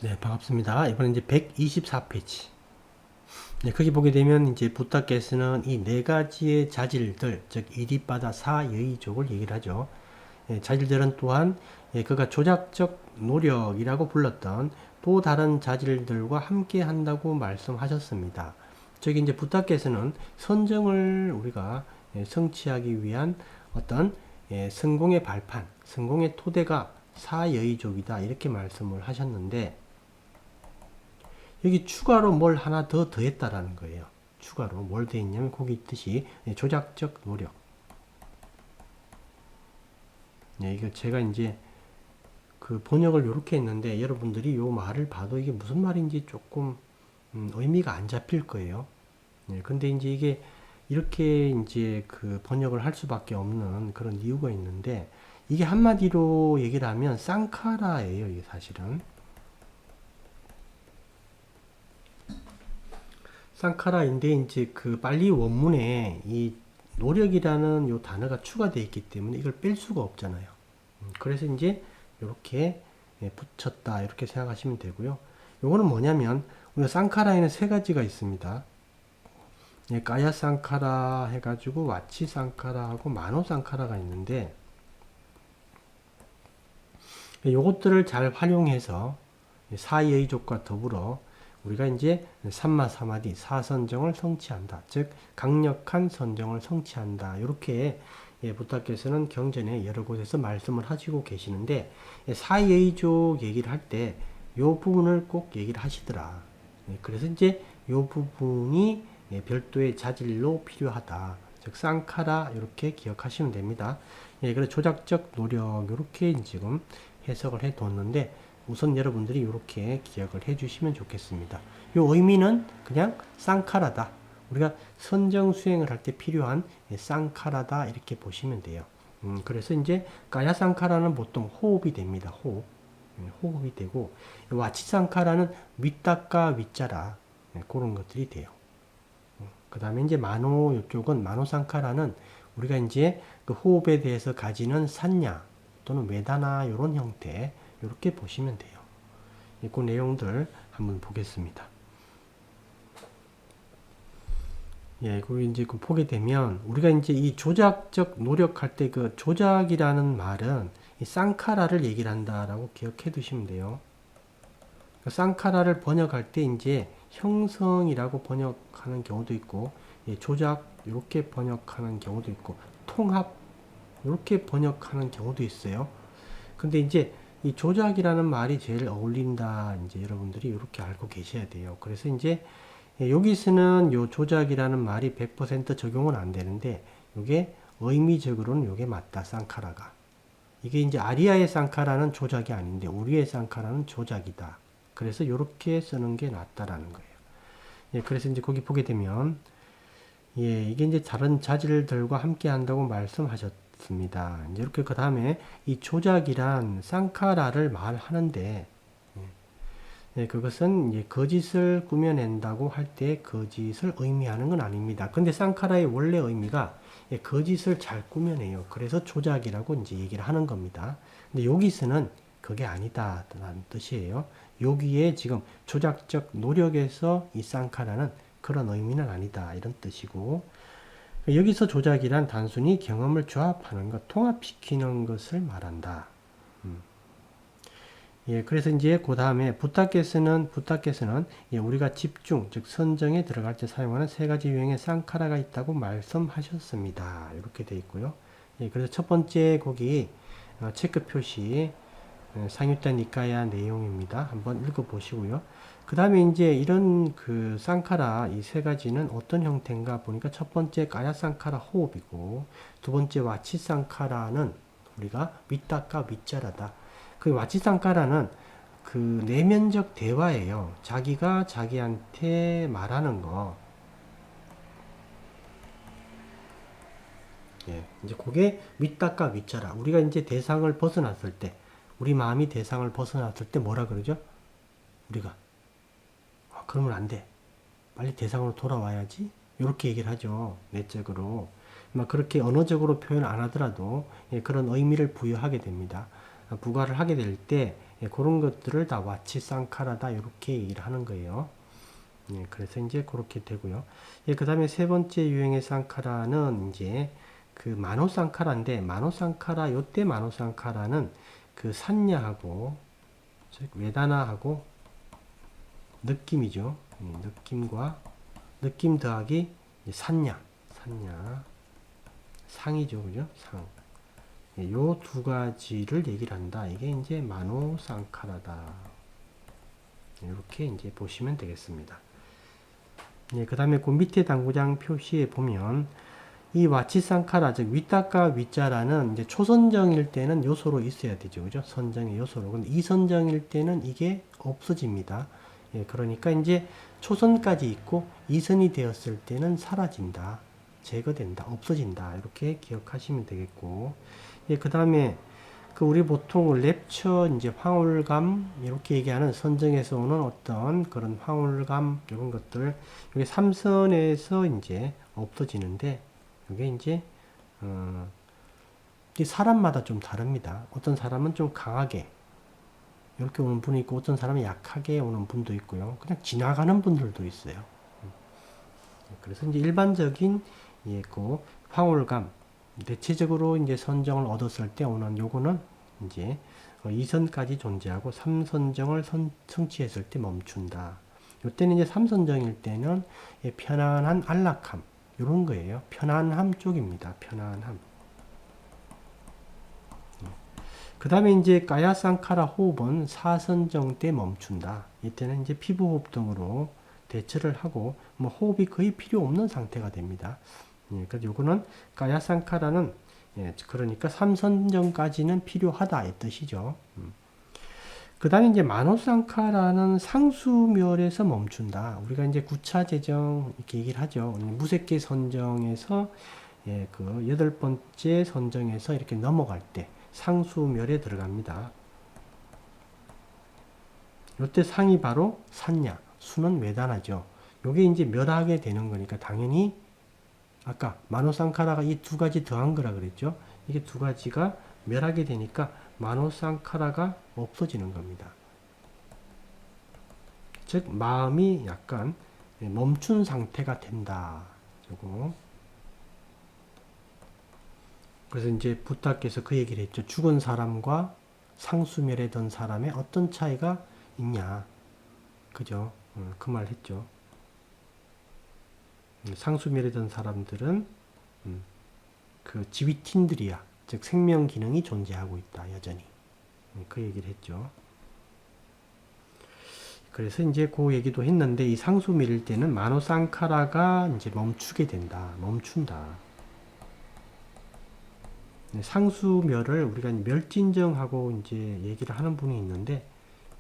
네, 반갑습니다. 이번엔 이제 124페이지. 네, 거기 보게 되면 이제 부탁께서는 이 네 가지의 자질들, 즉 이디바다 사여의족을 얘기를 하죠. 예, 자질들은 또한 그가 조작적 노력이라고 불렀던 또 다른 자질들과 함께 한다고 말씀하셨습니다. 즉 이제 부탁께서는 선정을 우리가 성취하기 위한 어떤 성공의 발판, 성공의 토대가 사여의족이다 이렇게 말씀을 하셨는데 여기 추가로 뭘 하나 더 더했다라는 거예요. 추가로 뭘 더했냐면 거기 있듯이 조작적 노력. 네, 이거 제가 이제 그 번역을 이렇게 했는데 여러분들이 요 말을 봐도 이게 무슨 말인지 조금 의미가 안 잡힐 거예요. 네, 근데 이제 이게 이렇게 이제 그 번역을 할 수밖에 없는 그런 이유가 있는데 이게 한마디로 얘기를 하면 쌍카라예요. 이게 사실은. 쌍카라인데 이제 그 빨리 원문에 이 노력이라는 요 단어가 추가되어 있기 때문에 이걸 뺄 수가 없잖아요. 그래서 이제 이렇게 붙였다 이렇게 생각하시면 되고요. 요거는 뭐냐면 우리가 쌍카라에는 세 가지가 있습니다. 까야 쌍카라 해가지고 와치 쌍카라하고 마노 쌍카라가 있는데 요것들을 잘 활용해서 사의의족과 더불어 우리가 이제 삼마 사마디 사선정을 성취한다. 즉 강력한 선정을 성취한다. 이렇게 부탁께서는 경전에 여러 곳에서 말씀을 하시고 계시는데 사의의족 얘기를 할 때 이 부분을 꼭 얘기를 하시더라. 그래서 이제 이 부분이 별도의 자질로 필요하다. 즉 쌍카라 이렇게 기억하시면 됩니다. 그래서 조작적 노력 이렇게 지금 해석을 해 뒀는데 우선 여러분들이 이렇게 기억을 해 주시면 좋겠습니다. 이 의미는 그냥 쌍카라다. 우리가 선정 수행을 할 때 필요한 쌍카라다 이렇게 보시면 돼요. 그래서 이제 까야 쌍카라는 보통 호흡이 됩니다. 호흡. 호흡이 되고 와치 쌍카라는 윗닦아 윗자라 그런 것들이 돼요. 그 다음에 이제 마노 이쪽은 마노 쌍카라는 우리가 이제 그 호흡에 대해서 가지는 산냐 또는 외다나 이런 형태 이렇게 보시면 돼요. 그 내용들 한번 보겠습니다. 예, 그 이제 그 보게 되면 우리가 이제 이 조작적 노력할 때 그 조작이라는 말은 이 쌍카라를 얘기를 한다라고 기억해 두시면 돼요. 그 쌍카라를 번역할 때 이제 형성이라고 번역하는 경우도 있고 예, 조작 이렇게 번역하는 경우도 있고 통합 이렇게 번역하는 경우도 있어요. 근데 이제 이 조작이라는 말이 제일 어울린다. 이제 여러분들이 이렇게 알고 계셔야 돼요. 그래서 이제 여기서는 요 조작이라는 말이 100% 적용은 안 되는데 이게 의미적으로는 이게 맞다. 쌍카라가. 이게 이제 아리아의 쌍카라는 조작이 아닌데 우리의 쌍카라는 조작이다. 그래서 이렇게 쓰는 게 낫다라는 거예요. 예, 그래서 이제 거기 보게 되면 예, 이게 이제 다른 자질들과 함께 한다고 말씀하셨습니다. 이제 이렇게 그 다음에 이 조작이란 쌍카라를 말하는데, 예, 그것은 이제 거짓을 꾸며낸다고 할 때 거짓을 의미하는 건 아닙니다. 근데 쌍카라의 원래 의미가 예, 거짓을 잘 꾸며내요. 그래서 조작이라고 이제 얘기를 하는 겁니다. 근데 여기서는 그게 아니다라는 뜻이에요. 여기에 지금 조작적 노력에서 이 쌍카라는 그런 의미는 아니다. 이런 뜻이고, 여기서 조작이란 단순히 경험을 조합하는 것, 통합시키는 것을 말한다. 예, 그래서 이제 그 다음에 부탁께서는 예, 우리가 집중, 즉 선정에 들어갈 때 사용하는 세 가지 유형의 쌍카라가 있다고 말씀하셨습니다. 이렇게 돼 있고요. 예, 그래서 첫 번째 거기 체크 표시 상유타 니카야 내용입니다. 한번 읽어보시고요. 그 다음에 이제 이런 그 쌍카라 이 세 가지는 어떤 형태인가 보니까 첫 번째 까야 쌍카라 호흡이고 두 번째 와치 쌍카라는 우리가 윗닦아 윗자라다. 그 와치 쌍카라는 그 내면적 대화예요. 자기가 자기한테 말하는 거. 예, 이제 그게 윗닦아 윗자라. 우리가 이제 대상을 벗어났을 때, 우리 마음이 대상을 벗어났을 때 뭐라 그러죠? 우리가 그러면 안 돼. 빨리 대상으로 돌아와야지. 이렇게 얘기를 하죠. 내적으로. 막 그렇게 언어적으로 표현 안 하더라도 예, 그런 의미를 부여하게 됩니다. 부과를 하게 될 때 예, 그런 것들을 다 와치 쌍카라다 이렇게 얘기를 하는 거예요. 예, 그래서 이제 그렇게 되고요. 예, 그 다음에 세 번째 유형의 쌍카라는 이제 그 마노쌍카라인데, 마노쌍카라, 요때 마노쌍카라는 그 산야하고, 즉 웨다나하고 느낌이죠. 느낌과 느낌 더하기 산야, 상이죠, 그죠? 상. 요 두 가지를 얘기를 한다. 이게 이제 마노쌍카라다. 이렇게 이제 보시면 되겠습니다. 예, 그 다음에 그 밑에 당구장 표시에 보면 이 와치상카라, 즉 위따까 위자라는 이제 초선정일 때는 요소로 있어야 되죠, 그죠? 선정의 요소로. 근데 이선정일 때는 이게 없어집니다. 예, 그러니까 이제 초선까지 있고 이선이 되었을 때는 사라진다, 제거된다, 없어진다, 이렇게 기억하시면 되겠고. 예, 그 다음에 그 우리 보통 랩처 이제 황홀감 이렇게 얘기하는 선정에서 오는 어떤 그런 황홀감 이런 것들, 여기 삼선에서 이제 없어지는데, 이게 이제 이 사람마다 좀 다릅니다. 어떤 사람은 좀 강하게 이렇게 오는 분이 있고, 어떤 사람은 약하게 오는 분도 있고요. 그냥 지나가는 분들도 있어요. 그래서 이제 일반적인 예, 그 황홀감, 대체적으로 이제 선정을 얻었을 때 오는 요거는 이제 2선까지 존재하고 3선정을 성취했을 때 멈춘다. 요때는 이제 3선정일 때는 예, 편안한 안락함, 요런 거예요. 편안함 쪽입니다. 편안함. 그 다음에 이제 까야상카라 호흡은 4선정 때 멈춘다. 이때는 이제 피부 호흡 등으로 대처를 하고 뭐 호흡이 거의 필요 없는 상태가 됩니다. 예, 그래서 요거는 까야상카라는 예, 그러니까 3선정까지는 필요하다 이 뜻이죠. 그 다음에 이제 마노상카라는 상수멸에서 멈춘다. 우리가 이제 9차 재정 이렇게 얘기를 하죠. 무색계 선정에서 예, 그 8번째 선정에서 이렇게 넘어갈 때 상수멸에 들어갑니다. 요때 상이 바로 산야, 수는 외단하죠. 요게 이제 멸하게 되는 거니까 당연히 아까 마노상카라가 이 두 가지 더한 거라 그랬죠. 이게 두 가지가 멸하게 되니까 마노상카라가 없어지는 겁니다. 즉 마음이 약간 멈춘 상태가 된다. 요거. 그래서 이제 부타께서 그 얘기를 했죠. 죽은 사람과 상수멸에 든 사람의 어떤 차이가 있냐. 그죠? 그 말 했죠. 상수멸에 든 사람들은 그 지위틴들이야. 즉 생명 기능이 존재하고 있다. 여전히. 그 얘기를 했죠. 그래서 이제 그 얘기도 했는데, 이 상수멸일 때는 마노상카라가 이제 멈추게 된다. 멈춘다. 상수멸을 우리가 멸진정하고 이제 얘기를 하는 분이 있는데,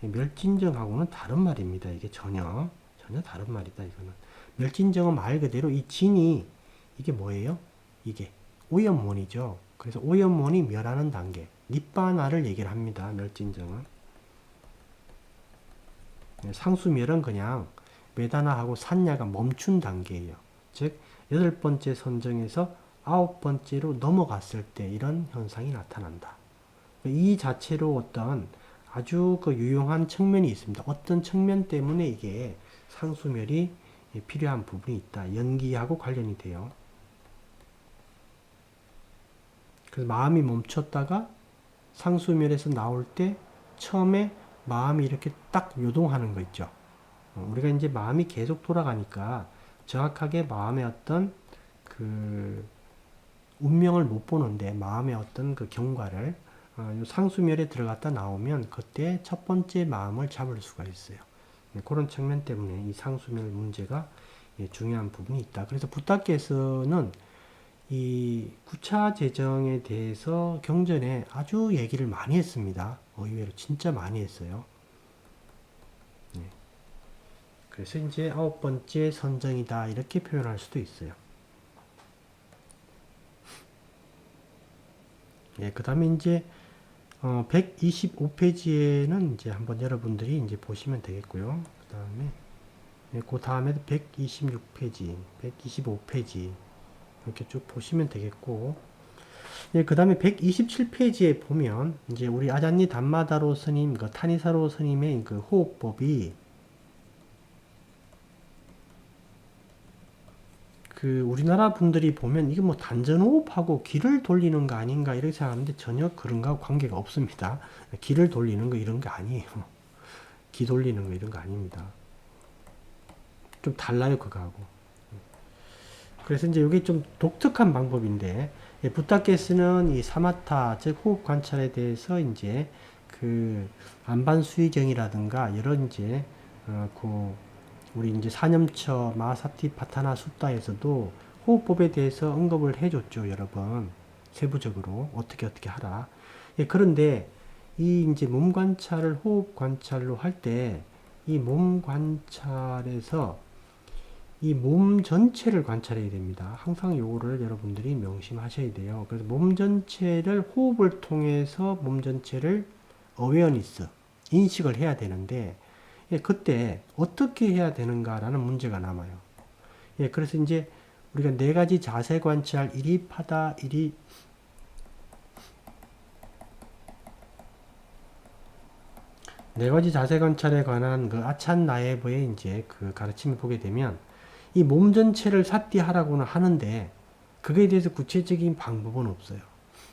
멸진정하고는 다른 말입니다. 이게 전혀 다른 말이다. 이거는 멸진정은 말 그대로 이 진이 이게 뭐예요? 이게 오염원이죠. 그래서 오염원이 멸하는 단계, 니빠나를 얘기를 합니다. 멸진정은. 상수멸은 그냥 메다나하고 산야가 멈춘 단계예요. 즉 8번째 선정에서 9번째로 넘어갔을 때 이런 현상이 나타난다. 이 자체로 어떤 아주 그 유용한 측면이 있습니다. 어떤 측면 때문에 이게 상수멸이 필요한 부분이 있다. 연기하고 관련이 돼요. 그래서 마음이 멈췄다가 상수멸에서 나올 때 처음에 마음이 이렇게 딱 요동하는 거 있죠. 우리가 이제 마음이 계속 돌아가니까 정확하게 마음의 어떤 그 운명을 못 보는데, 마음의 어떤 그 경과를 상수멸에 들어갔다 나오면 그때 첫 번째 마음을 잡을 수가 있어요. 그런 측면 때문에 이 상수멸 문제가 중요한 부분이 있다. 그래서 부타께서는 이 9차 재정에 대해서 경전에 아주 얘기를 많이 했습니다. 의외로 진짜 많이 했어요. 그래서 이제 9번째 선정이다 이렇게 표현할 수도 있어요. 그 다음에 이제 125페이지에는 이제 한번 여러분들이 이제 보시면 되겠고요. 그 다음에 126페이지, 125페이지 이렇게 쭉 보시면 되겠고, 예, 그 다음에 127페이지에 보면 이제 우리 아잔니 담마다로 스님, 그 타니사로 스님의 그 호흡법이 그 우리나라 분들이 보면 이게 뭐 단전호흡하고 기를 돌리는 거 아닌가 이렇게 생각하는데 전혀 그런 거하고 관계가 없습니다. 기를 돌리는 거 이런 거 아니에요. 기 돌리는 거 이런 거 아닙니다. 좀 달라요 그거하고. 그래서 이제 이게 좀 독특한 방법인데 예, 부타케스는 이 사마타 즉 호흡 관찰에 대해서 이제 그 안반수의경이라든가 여러 이제 그 우리 이제 사념처 마사티파타나 숫다에서도 호흡법에 대해서 언급을 해줬죠 여러 번 세부적으로 어떻게 하라. 예, 그런데 이 이제 몸 관찰을 호흡 관찰로 할 때 이 몸 관찰에서 이 몸 전체를 관찰해야 됩니다. 항상 요거를 여러분들이 명심하셔야 돼요. 그래서 몸 전체를 호흡을 통해서 몸 전체를 어웨어니스, 인식을 해야 되는데 예, 그때 어떻게 해야 되는가라는 문제가 남아요. 예, 그래서 이제 우리가 네 가지 자세 관찰, 일입하다, 네 가지 자세 관찰에 관한 그 아찬 나예브의 이제 그 가르침을 보게 되면 이 몸 전체를 삿디하라고는 하는데 그거에 대해서 구체적인 방법은 없어요.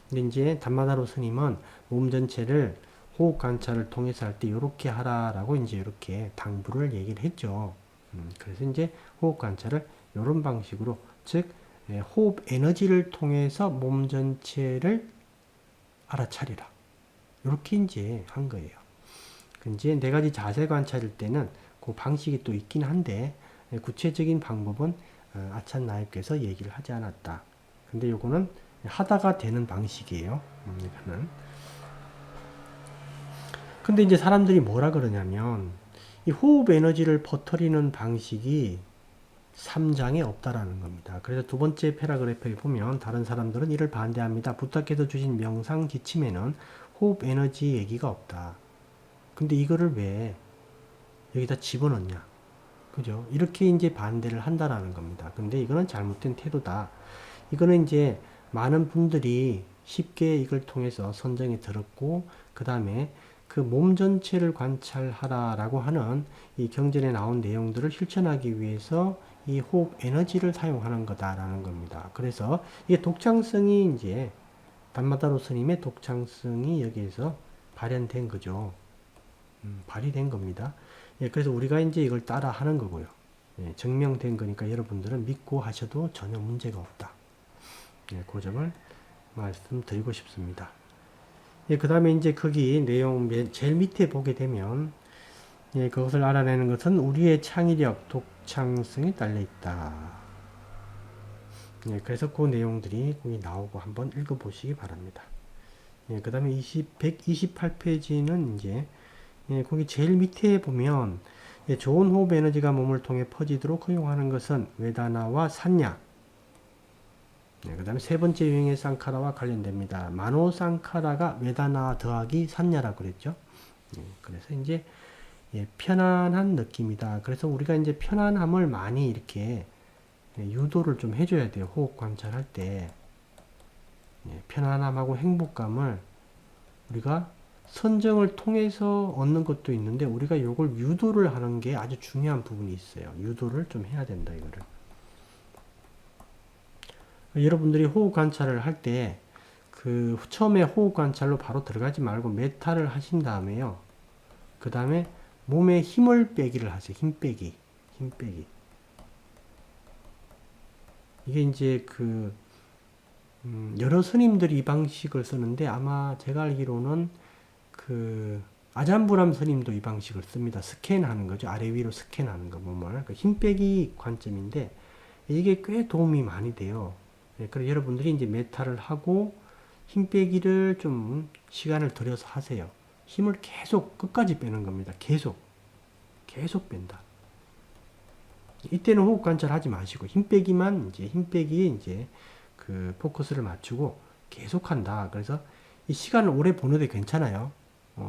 근데 이제 담마다로 스님은 몸 전체를 호흡 관찰을 통해서 할 때 이렇게 하라라고 이제 이렇게 당부를 얘기를 했죠. 그래서 이제 호흡 관찰을 이런 방식으로 즉 호흡 에너지를 통해서 몸 전체를 알아차리라. 이렇게 이제 한 거예요. 이제 네 가지 자세 관찰일 때는 그 방식이 또 있긴 한데 구체적인 방법은 아찬 나입께서 얘기를 하지 않았다. 근데 요거는 하다가 되는 방식이에요. 이거는. 근데 이제 사람들이 뭐라 그러냐면 이 호흡 에너지를 퍼뜨리는 방식이 3장에 없다라는 겁니다. 그래서 두 번째 패러그래프에 보면 다른 사람들은 이를 반대합니다. 부탁해서 주신 명상 지침에는 호흡 에너지 얘기가 없다. 근데 이거를 왜 여기다 집어넣냐? 그죠? 이렇게 이제 반대를 한다라는 겁니다. 근데 이거는 잘못된 태도다. 이거는 이제 많은 분들이 쉽게 이걸 통해서 선정이 들었고, 그 다음에 그 몸 전체를 관찰하라라고 하는 이 경전에 나온 내용들을 실천하기 위해서 이 호흡 에너지를 사용하는 거다라는 겁니다. 그래서 이게 독창성이 이제 담마다로 스님의 독창성이 여기에서 발현된 거죠. 발휘된 겁니다. 예, 그래서 우리가 이제 이걸 따라 하는 거고요. 예, 증명된 거니까 여러분들은 믿고 하셔도 전혀 문제가 없다. 예, 그 점을 말씀드리고 싶습니다. 예, 그 다음에 이제 거기 내용 제일 밑에 보게 되면 예, 그것을 알아내는 것은 우리의 창의력, 독창성이 달려 있다. 예, 그래서 그 내용들이 거기 나오고 한번 읽어보시기 바랍니다. 예, 그 다음에 128페이지는 이제 예, 거기 제일 밑에 보면 예, 좋은 호흡 에너지가 몸을 통해 퍼지도록 허용하는 것은 웨다나와 산냐. 예, 그 다음에 세 번째 유형의 쌍카라와 관련됩니다. 마노 쌍카라가 웨다나 더하기 산냐라고 그랬죠. 예, 그래서 이제 예, 편안한 느낌이다. 그래서 우리가 이제 편안함을 많이 이렇게 예, 유도를 좀 해줘야 돼요. 호흡 관찰할 때 예, 편안함하고 행복감을 우리가 선정을 통해서 얻는 것도 있는데 우리가 이걸 유도를 하는 게 아주 중요한 부분이 있어요. 유도를 좀 해야 된다 이거를. 여러분들이 호흡 관찰을 할 때 그 처음에 호흡 관찰로 바로 들어가지 말고 메타를 하신 다음에요. 그 다음에 몸에 힘을 빼기를 하세요. 힘 빼기. 이게 이제 그 여러 스님들이 이 방식을 쓰는데 아마 제가 알기로는 그 아잔부람 스님도 이 방식을 씁니다. 스캔하는 거죠. 아래 위로 스캔하는 거 몸을. 그 힘 빼기 관점인데 이게 꽤 도움이 많이 돼요. 예, 그래서 여러분들이 이제 메타를 하고 힘 빼기를 좀 시간을 들여서 하세요. 힘을 계속 끝까지 빼는 겁니다. 계속 뺀다. 이때는 호흡 관찰하지 마시고 힘 빼기만 이제 힘 빼기에 이제 그 포커스를 맞추고 계속 한다. 그래서 이 시간을 오래 보내도 괜찮아요.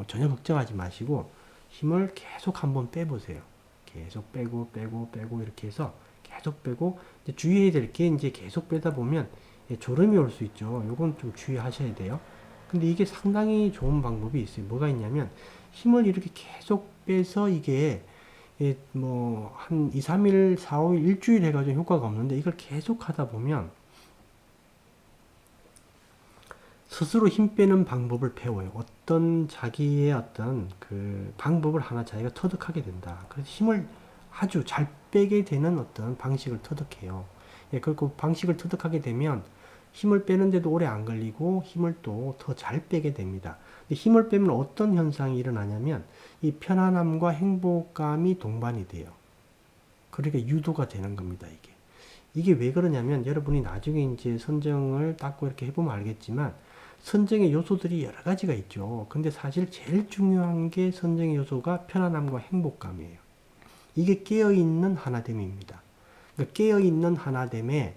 전혀 걱정하지 마시고 힘을 계속 한번 빼보세요. 계속 빼고 이렇게 해서 계속 빼고 이제 주의해야 될 게 이제 계속 빼다 보면 졸음이 올 수 있죠. 요건 좀 주의하셔야 돼요. 근데 이게 상당히 좋은 방법이 있어요. 뭐가 있냐면 힘을 이렇게 계속 빼서 이게 뭐 한 2, 3일, 4, 5일, 일주일 해가지고 효과가 없는데 이걸 계속 하다 보면 스스로 힘 빼는 방법을 배워요. 어떤 자기의 어떤 그 방법을 하나 자기가 터득하게 된다. 그래서 힘을 아주 잘 빼게 되는 어떤 방식을 터득해요. 그리고 방식을 터득하게 되면 힘을 빼는데도 오래 안 걸리고 힘을 또 더 잘 빼게 됩니다. 근데 힘을 빼면 어떤 현상이 일어나냐면 이 편안함과 행복감이 동반이 돼요. 그러니까 유도가 되는 겁니다, 이게. 이게 왜 그러냐면 여러분이 나중에 이제 선정을 닦고 이렇게 해보면 알겠지만 선정의 요소들이 여러 가지가 있죠. 근데 사실 제일 중요한 게 선정의 요소가 편안함과 행복감이에요. 이게 깨어있는 하나됨입니다. 그러니까 깨어있는 하나됨의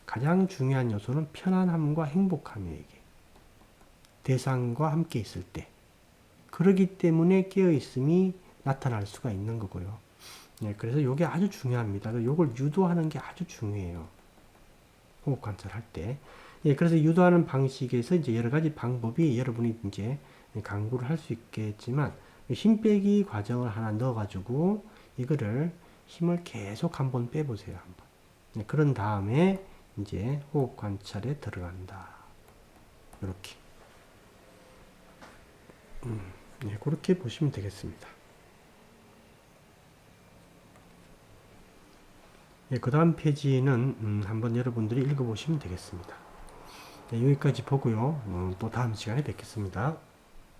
가장 중요한 요소는 편안함과 행복함이에요. 이게. 대상과 함께 있을 때. 그러기 때문에 깨어있음이 나타날 수가 있는 거고요. 그래서 이게 아주 중요합니다. 이걸 유도하는 게 아주 중요해요. 호흡 관찰할 때. 그래서 유도하는 방식에서 이제 여러 가지 방법이 여러분이 이제 강구를 할 수 있겠지만, 힘 빼기 과정을 하나 넣어가지고, 이거를 힘을 계속 한번 빼보세요. 한번. 그런 다음에 이제 호흡 관찰에 들어간다. 이렇게. 그렇게 보시면 되겠습니다. 그 다음 페이지는 한번 여러분들이 읽어보시면 되겠습니다. 여기까지 보고요. 또 다음 시간에 뵙겠습니다.